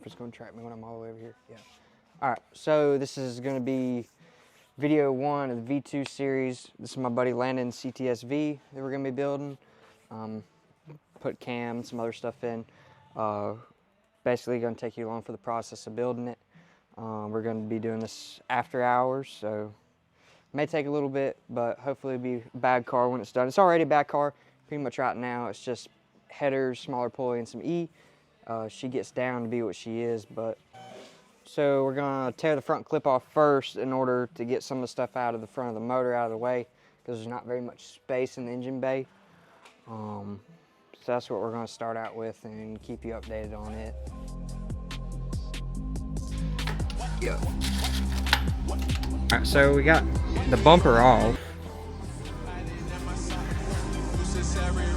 if it's going to track me when I'm all the way over here. Yeah. All right, so this is going to be video 1 of the V2 series. This is my buddy Landon CTSV that we're going to be building. Put cam and some other stuff in. Basically going to take you along for the process of building it. We're going to be doing this after hours, so it may take a little bit, but hopefully it'll be a bad car when it's done. It's already a bad car pretty much right now. It's just headers, smaller pulley, and some E. She gets down to be what she is, but so we're gonna tear the front clip off first in order to get some of the stuff out of the front of the motor out of the way, because there's not very much space in the engine bay. So that's what we're gonna start out with and keep you updated on it. Yeah. All right, so we got the bumper off.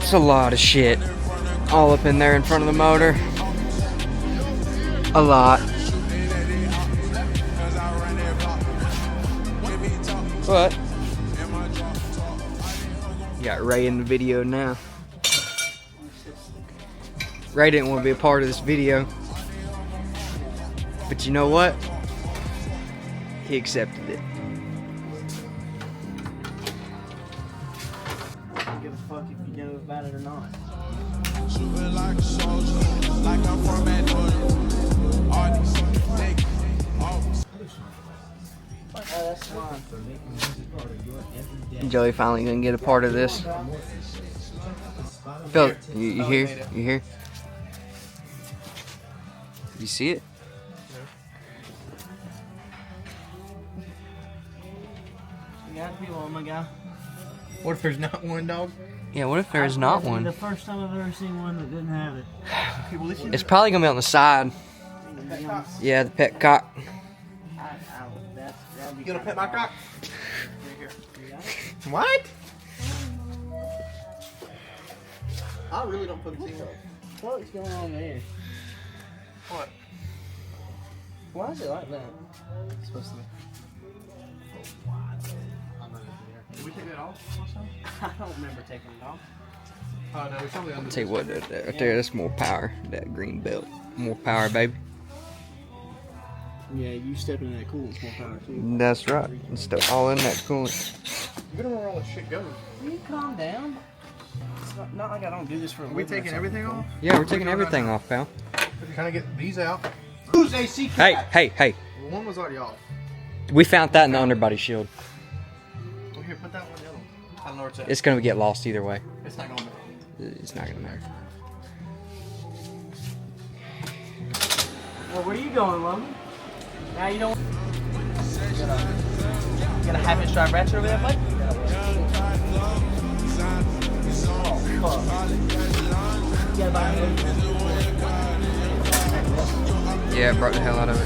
It's a lot of shit all up in there in front of the motor. A lot. But you got Ray in the video now. Ray didn't want to be a part of this video, but you know what? He accepted it. I don't give a fuck if you know about it or not. Joey finally gonna get a part of this. Phil, you hear? You hear? You see it? You got to be one, my guy. What if there's not one, dog? Yeah, what if there's not one? The first time I've ever seen one that didn't have it. Okay, well, listen. It's probably gonna be on the side. Yeah, the pet cock. You gonna pet my cock? What? I really don't put the thing up. What's going on there? What? Why is it like that? It's supposed to be. Did we take that off last time? I don't remember taking it off. Oh no, we probably I'll tell you what, right there, that's more power. That green belt, more power, baby. Yeah, you stepping in that coolant, more power too. That's right. It's still all in that coolant. You're gonna where all this shit goes. Can you calm down? It's not like I don't do this for a Are living. we taking everything off? Yeah, we're taking everything off, pal. Can I get these out? Who's AC Hey, cat? hey. Well, one was already off. We found that in the underbody shield. Well, here, put that one in the other one. I don't know where it's at. It's gonna get lost either way. It's not gonna matter. It's not gonna matter. Well, where you going, Logan? Now you don't. You got a half-inch drive ratchet over there, bud? Yeah, it brought the hell out of it.